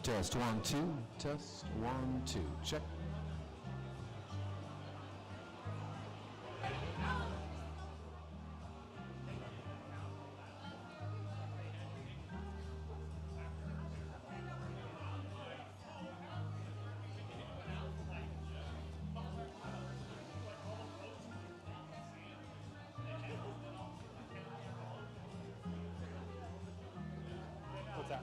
Test 1 2. Test 1 2. Check. What's that?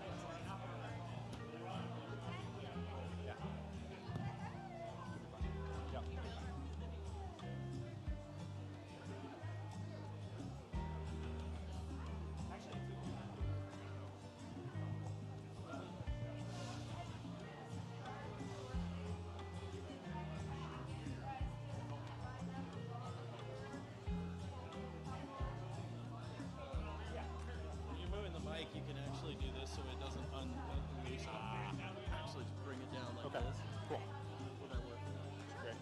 When you're moving the mic, you can actually do this so it doesn't unloose. Actually, bring it down like Okay, this. cool. Will that work? Great.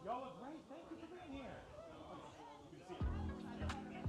Y'all look great. Thank you for being here. Good to see you.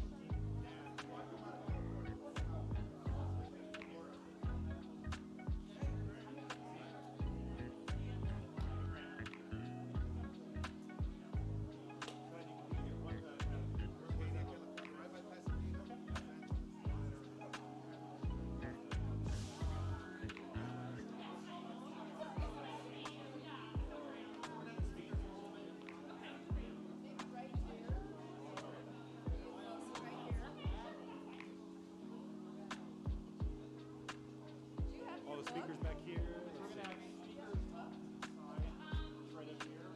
All the speakers back here. Let's see. Right up here.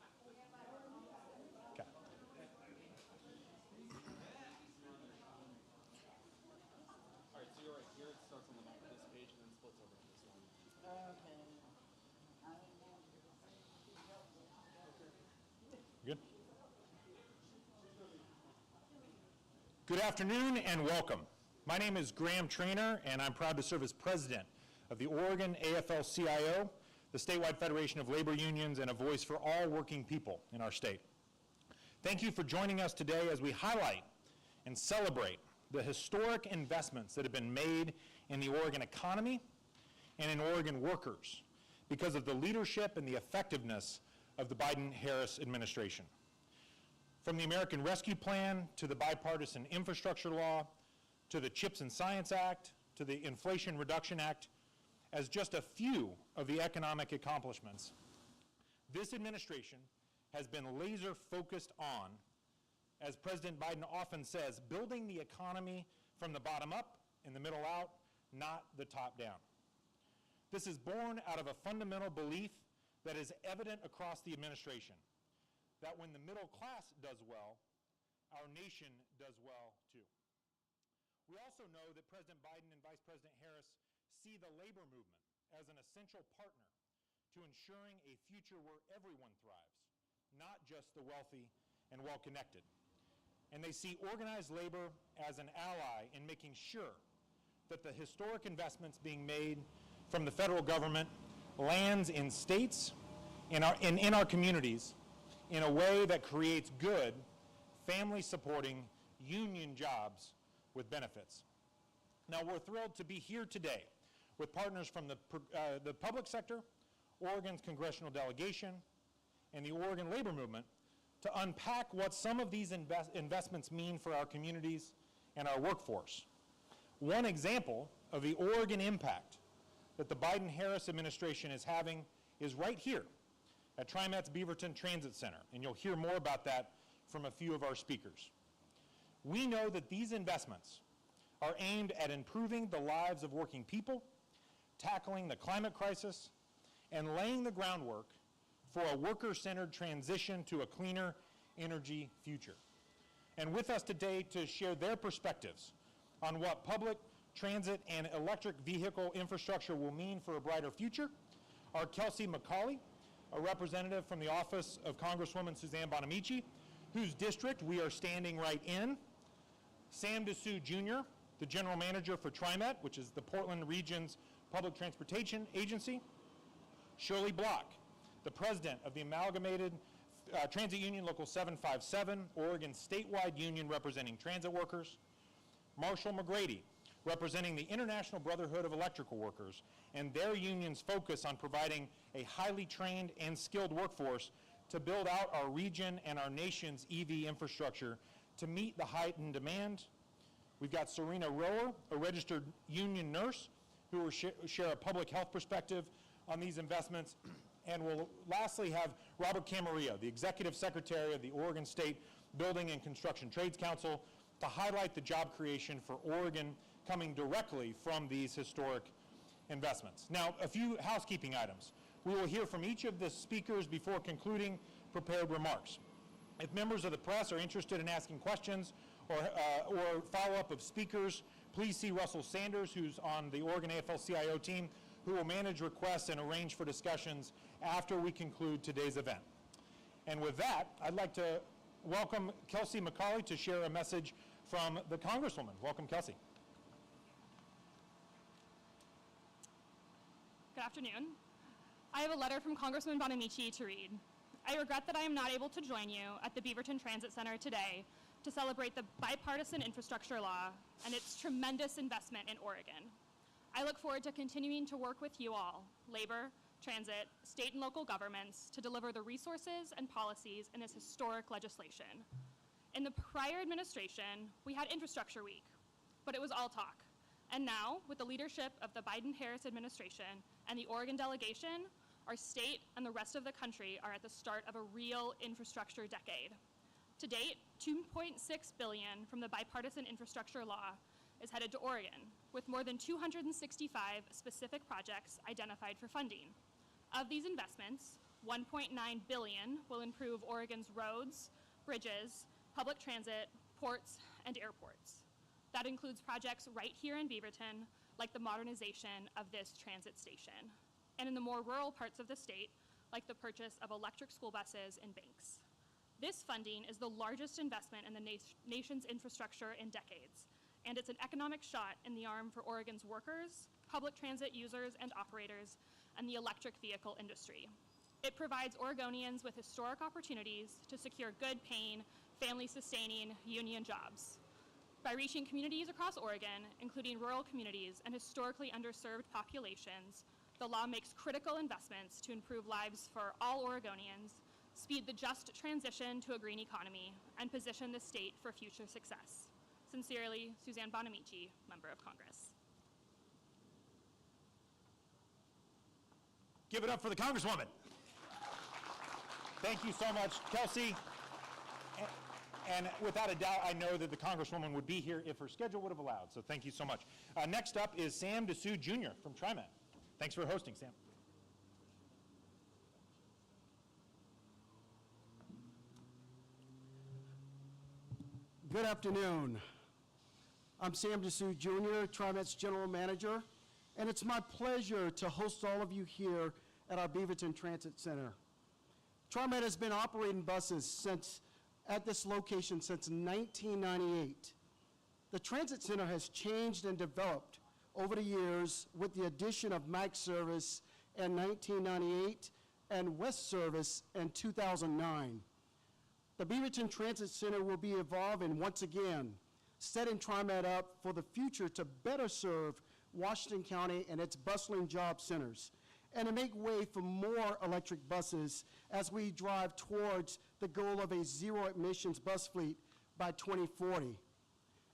Mike, am I waiting on you to tell me when? Okay. All right, so you're right here. It starts on the back of this page and then splits over to this one. Good. Good afternoon and welcome. My name is Graham Trainer, and I'm proud to serve as president of the Oregon AFL-CIO, the statewide federation of labor unions and a voice for all working people in our state. Thank you for joining us today as we highlight and celebrate the historic investments that have been made in the Oregon economy and in Oregon workers because of the leadership and the effectiveness of the Biden-Harris administration. From the American Rescue Plan to the Bipartisan Infrastructure Law, to the CHIPS and Science Act, to the Inflation Reduction Act, as just a few of the economic accomplishments, this administration has been laser focused on, as President Biden often says, building the economy from the bottom up and the middle out, not the top down. This is born out of a fundamental belief that is evident across the administration, that when the middle class does well, our nation does well too. We also know that President Biden and Vice President Harris see the labor movement as an essential partner to ensuring a future where everyone thrives, not just the wealthy and well-connected. And they see organized labor as an ally in making sure that the historic investments being made from the federal government lands in states, in our communities, in a way that creates good, family-supporting, union jobs with benefits. Now, we're thrilled to be here today with partners from the public sector, Oregon's congressional delegation, and the Oregon labor movement to unpack what some of these investments mean for our communities and our workforce. One example of the Oregon impact that the Biden-Harris administration is having is right here at TriMet's Beaverton Transit Center, and you'll hear more about that from a few of our speakers. We know that these investments are aimed at improving the lives of working people, tackling the climate crisis, and laying the groundwork for a worker-centered transition to a cleaner energy future. And with us today to share their perspectives on what public transit and electric vehicle infrastructure will mean for a brighter future are Kelsey McCauley, a representative from the office of Congresswoman Suzanne Bonamici, whose district we are standing right in, Sam DeSue Jr., the general manager for TriMet, which is the Portland Region's public transportation agency, Shirley Block, the president of the Amalgamated Transit Union Local 757, Oregon's statewide union representing transit workers, Marshall McGrady, representing the International Brotherhood of Electrical Workers, and their union's focus on providing a highly trained and skilled workforce to build out our region and our nation's EV infrastructure to meet the heightened demand. We've got Serena Rower, a registered union nurse, who will share a public health perspective on these investments. And we'll lastly have Robert Camarillo, the Executive Secretary of the Oregon State Building and Construction Trades Council, to highlight the job creation for Oregon coming directly from these historic investments. Now, a few housekeeping items. We will hear from each of the speakers before concluding prepared remarks. If members of the press are interested in asking questions or follow-up of speakers, please see Russell Sanders, who's on the Oregon AFL-CIO team, who will manage requests and arrange for discussions after we conclude today's event. And with that, I'd like to welcome Kelsey McCauley to share a message from the Congresswoman. Welcome, Kelsey. Good afternoon. I have a letter from Congressman Bonamici to read. I regret that I am not able to join you at the Beaverton Transit Center today to celebrate the bipartisan infrastructure law and its tremendous investment in Oregon. I look forward to continuing to work with you all, labor, transit, state and local governments, to deliver the resources and policies in this historic legislation. In the prior administration, we had Infrastructure Week, but it was all talk. And now, with the leadership of the Biden-Harris administration and the Oregon delegation, our state and the rest of the country are at the start of a real infrastructure decade. To date, $2.6 billion from the bipartisan infrastructure law is headed to Oregon, with more than 265 specific projects identified for funding. Of these investments, $1.9 billion will improve Oregon's roads, bridges, public transit, ports, and airports. That includes projects right here in Beaverton, like the modernization of this transit station, and in the more rural parts of the state, like the purchase of electric school buses and banks. This funding is the largest investment in the nation's infrastructure in decades, and it's an economic shot in the arm for Oregon's workers, public transit users and operators, and the electric vehicle industry. It provides Oregonians with historic opportunities to secure good-paying, family-sustaining union jobs. By reaching communities across Oregon, including rural communities and historically underserved populations, the law makes critical investments to improve lives for all Oregonians, speed the just transition to a green economy, and position the state for future success. Sincerely, Suzanne Bonamici, Member of Congress. Give it up for the Congresswoman. Thank you so much, Kelsey. And without a doubt, I know that the Congresswoman would be here if her schedule would have allowed, so thank you so much. Next up is Sam DeSue Jr. from TriMet. Thanks for hosting, Sam. Good afternoon. I'm Sam DeSue Jr., TriMet's General Manager, and it's my pleasure to host all of you here at our Beaverton Transit Center. TriMet has been operating buses at this location since 1998. The Transit Center has changed and developed over the years with the addition of MAX service in 1998 and West service in 2009. The Beaverton Transit Center will be evolving once again, setting TriMet up for the future to better serve Washington County and its bustling job centers, and to make way for more electric buses as we drive towards the goal of a zero emissions bus fleet by 2040.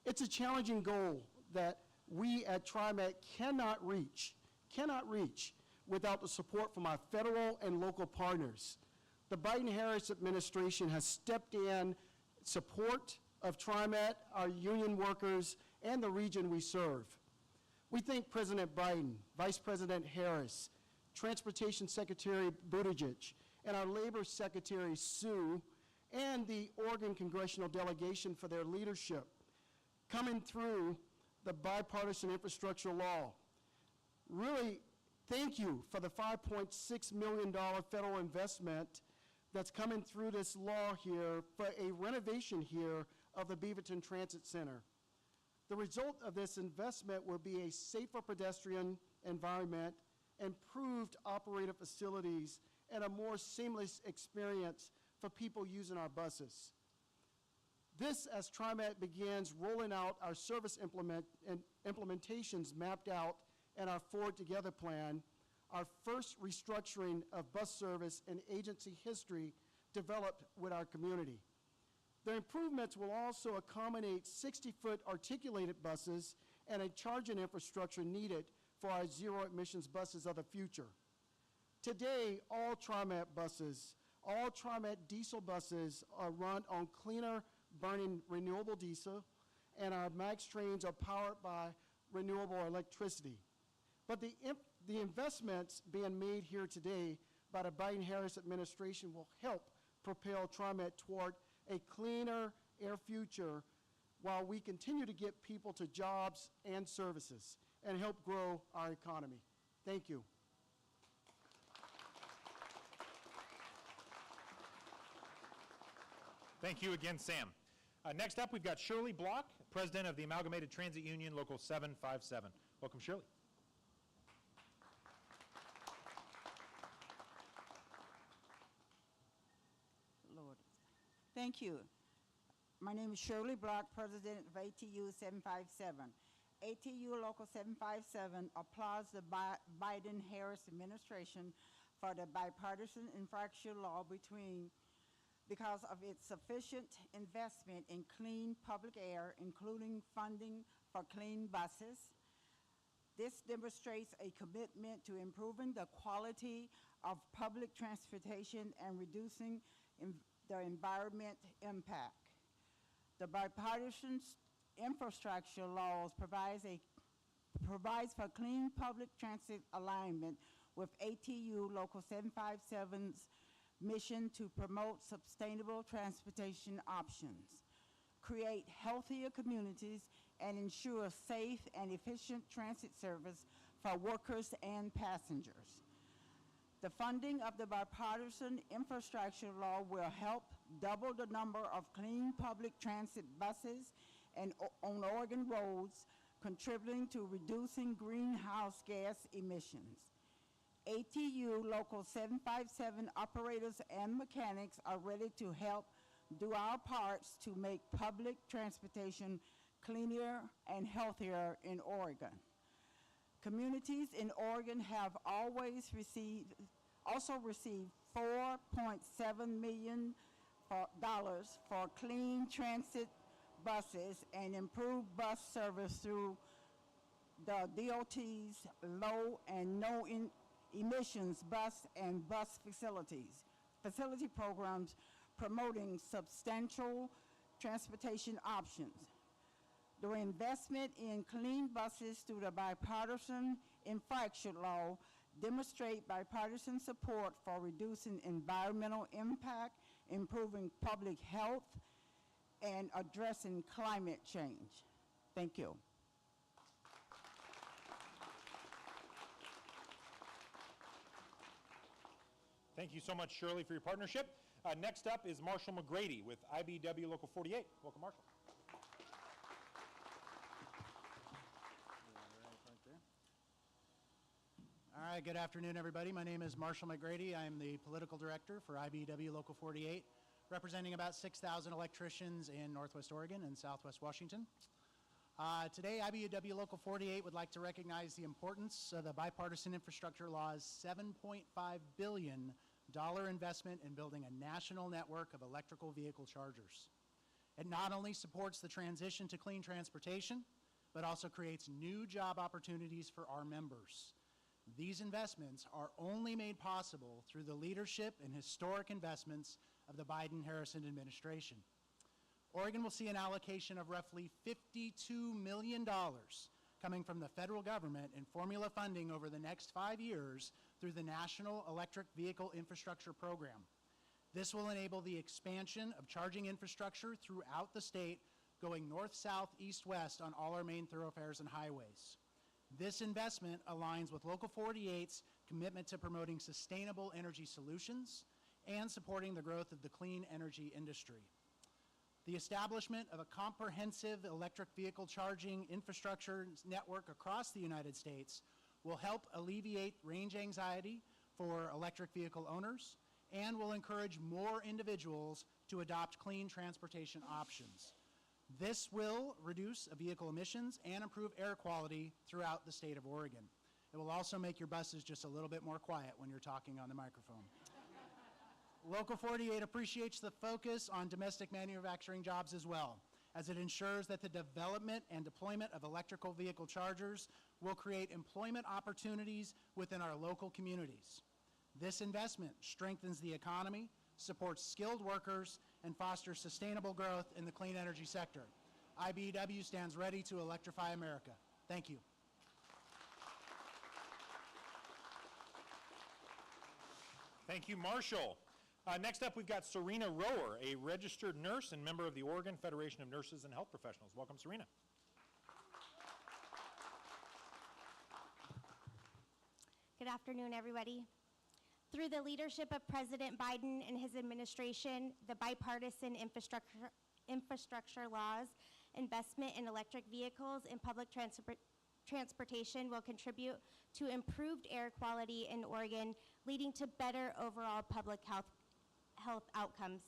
It's a challenging goal that we at TriMet cannot reach without the support from our federal and local partners. The Biden-Harris administration has stepped in support of TriMet, our union workers, and the region we serve. We thank President Biden, Vice President Harris, Transportation Secretary Buttigieg, and our Labor Secretary Sue, and the Oregon Congressional Delegation for their leadership coming through the bipartisan infrastructure law. Really, thank you for the $5.6 million federal investment that's coming through this law here for a renovation here of the Beaverton Transit Center. The result of this investment will be a safer pedestrian environment, improved operator facilities, and a more seamless experience for people using our buses. This, as TriMet begins rolling out our service implementations mapped out in our Forward Together plan, our first restructuring of bus service in agency history developed with our community. The improvements will also accommodate 60-foot articulated buses and a charging infrastructure needed for our zero emissions buses of the future. Today, all TriMet buses, all TriMet diesel buses are run on cleaner burning renewable diesel, and our MAX trains are powered by renewable electricity. But the investments being made here today by the Biden-Harris administration will help propel TriMet toward a cleaner air future while we continue to get people to jobs and services and help grow our economy. Thank you. Thank you again, Sam. Next up, we've got Shirley Block, President of the Amalgamated Transit Union, Local 757. Welcome, Shirley. Lord. Thank you. My name is Shirley Block, President of ATU 757. ATU Local 757 applauds the Biden-Harris administration for the bipartisan infrastructure law because of its sufficient investment in clean public air, including funding for clean buses. This demonstrates a commitment to improving the quality of public transportation and reducing the environment impact. The bipartisan infrastructure laws provides for clean public transit alignment with ATU Local 757's mission to promote sustainable transportation options, create healthier communities, and ensure safe and efficient transit service for workers and passengers. The funding of the bipartisan infrastructure law will help double the number of clean public transit buses on Oregon roads, contributing to reducing greenhouse gas emissions. ATU Local 757 operators and mechanics are ready to help do our parts to make public transportation cleaner and healthier in Oregon. Communities in Oregon have also received $4.7 million for clean transit buses and improved bus service through the DOT's low and no emissions bus and bus facilities facility programs promoting substantial transportation options. The investment in clean buses through the bipartisan infrastructure law demonstrate bipartisan support for reducing environmental impact, improving public health, and addressing climate change. Thank you. Thank you so much, Shirley, for your partnership. Next up is Marshall McGrady with IBEW Local 48. Welcome, Marshall. All right, good afternoon, everybody. My name is Marshall McGrady. I'm the political director for IBEW Local 48, representing about 6,000 electricians in Northwest Oregon and Southwest Washington. Today, IBEW Local 48 would like to recognize the importance of the Bipartisan Infrastructure Law's $7.5 billion investment in building a national network of electrical vehicle chargers. It not only supports the transition to clean transportation, but also creates new job opportunities for our members. These investments are only made possible through the leadership and historic investments of the Biden-Harrison administration. Oregon will see an allocation of roughly $52 million coming from the federal government in formula funding over the next 5 years through the National Electric Vehicle Infrastructure Program. This will enable the expansion of charging infrastructure throughout the state, going north, south, east, west on all our main thoroughfares and highways. This investment aligns with Local 48's commitment to promoting sustainable energy solutions and supporting the growth of the clean energy industry. The establishment of a comprehensive electric vehicle charging infrastructure network across the United States will help alleviate range anxiety for electric vehicle owners and will encourage more individuals to adopt clean transportation options. This will reduce vehicle emissions and improve air quality throughout the state of Oregon. It will also make your buses just a little bit more quiet when you're talking on the microphone. Local 48 appreciates the focus on domestic manufacturing jobs as well, as it ensures that the development and deployment of electrical vehicle chargers will create employment opportunities within our local communities. This investment strengthens the economy, supports skilled workers, and fosters sustainable growth in the clean energy sector. IBEW stands ready to electrify America. Thank you. Thank you, Marshall. Next up, we've got Serena Rower, a registered nurse and member of the Oregon Federation of Nurses and Health Professionals. Welcome, Serena. Good afternoon, everybody. Through the leadership of President Biden and his administration, the bipartisan infrastructure laws, investment in electric vehicles and public transportation will contribute to improved air quality in Oregon, leading to better overall public health outcomes.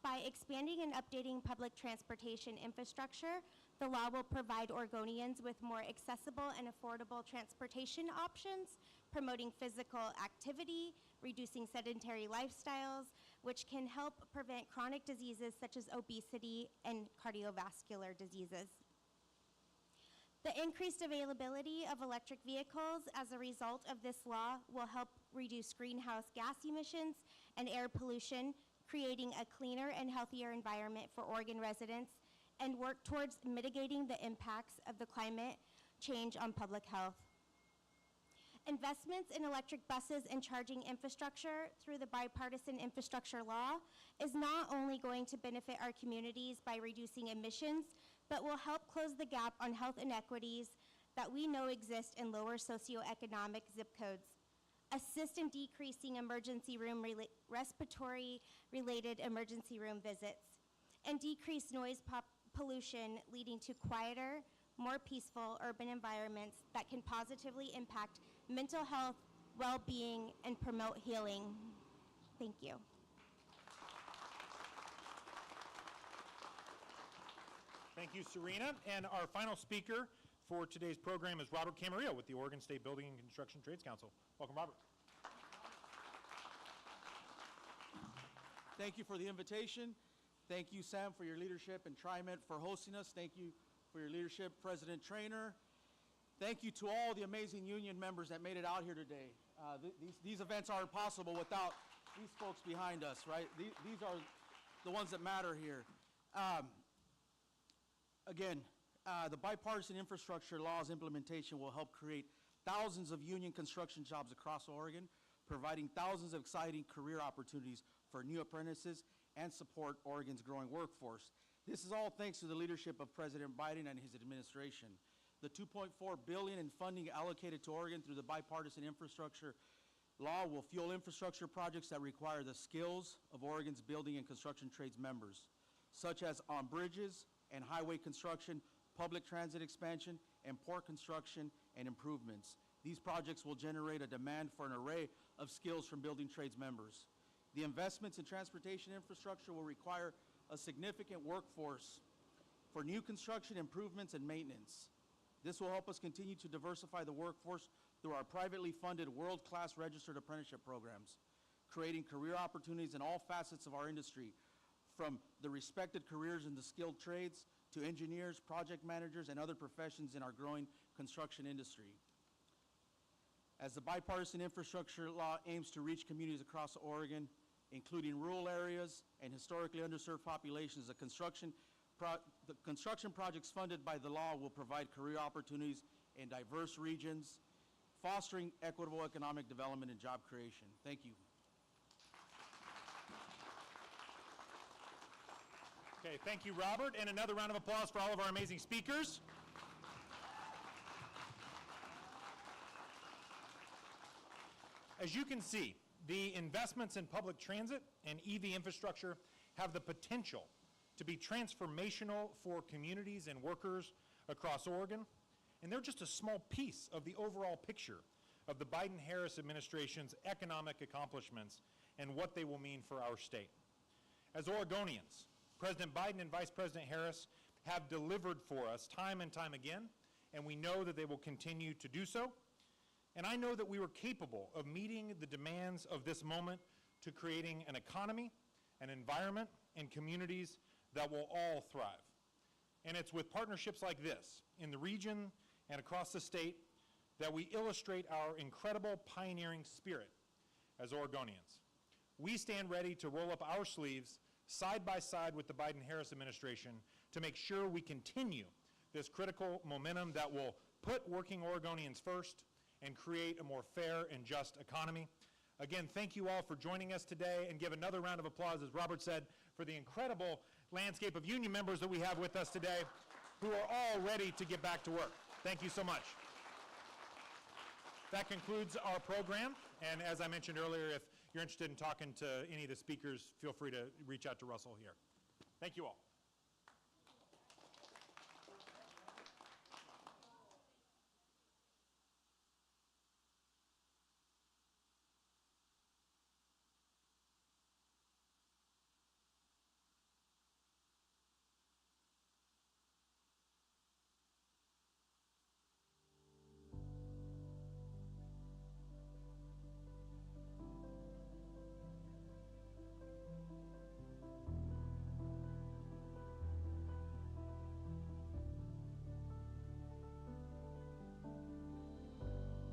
By expanding and updating public transportation infrastructure, the law will provide Oregonians with more accessible and affordable transportation options, promoting physical activity, reducing sedentary lifestyles, which can help prevent chronic diseases such as obesity and cardiovascular diseases. The increased availability of electric vehicles as a result of this law will help reduce greenhouse gas emissions and air pollution, creating a cleaner and healthier environment for Oregon residents, and work towards mitigating the impacts of the climate change on public health. Investments in electric buses and charging infrastructure through the bipartisan infrastructure law is not only going to benefit our communities by reducing emissions, but will help close the gap on health inequities that we know exist in lower socioeconomic zip codes, assist in decreasing respiratory-related emergency room visits, and decrease noise pollution, leading to quieter, more peaceful urban environments that can positively impact mental health, well-being, and promote healing. Thank you. Thank you, Serena. And our final speaker for today's program is Robert Camarillo with the Oregon State Building and Construction Trades Council. Welcome, Robert. Thank you for the invitation. Thank you, Sam, for your leadership, and TriMet for hosting us. Thank you for your leadership, President Traynor. Thank you to all the amazing union members that made it out here today. These events aren't possible without these folks behind us, right? These are the ones that matter here. Again, the bipartisan infrastructure law's implementation will help create thousands of union construction jobs across Oregon, providing thousands of exciting career opportunities for new apprentices and support Oregon's growing workforce. This is all thanks to the leadership of President Biden and his administration. The $2.4 billion in funding allocated to Oregon through the bipartisan infrastructure law will fuel infrastructure projects that require the skills of Oregon's building and construction trades members, such as on bridges and highway construction, public transit expansion, and port construction and improvements. These projects will generate a demand for an array of skills from building trades members. The investments in transportation infrastructure will require a significant workforce for new construction improvements and maintenance. This will help us continue to diversify the workforce through our privately funded world-class registered apprenticeship programs, creating career opportunities in all facets of our industry, from the respected careers in the skilled trades to engineers, project managers, and other professions in our growing construction industry. As the bipartisan infrastructure law aims to reach communities across Oregon, including rural areas and historically underserved populations, the construction projects funded by the law will provide career opportunities in diverse regions, fostering equitable economic development and job creation. Thank you. Okay, thank you, Robert, and another round of applause for all of our amazing speakers. As you can see, the investments in public transit and EV infrastructure have the potential to be transformational for communities and workers across Oregon, and they're just a small piece of the overall picture of the Biden-Harris administration's economic accomplishments and what they will mean for our state. As Oregonians, President Biden and Vice President Harris have delivered for us time and time again, and we know that they will continue to do so. And I know that we were capable of meeting the demands of this moment to creating an economy, an environment, and communities that will all thrive. And it's with partnerships like this in the region and across the state that we illustrate our incredible pioneering spirit as Oregonians. We stand ready to roll up our sleeves side by side with the Biden-Harris administration to make sure we continue this critical momentum that will put working Oregonians first and create a more fair and just economy. Again, thank you all for joining us today, and give another round of applause, as Robert said, for the incredible landscape of union members that we have with us today, who are all ready to get back to work. Thank you so much. That concludes our program, and as I mentioned earlier, if you're interested in talking to any of the speakers, feel free to reach out to Russell here. Thank you all.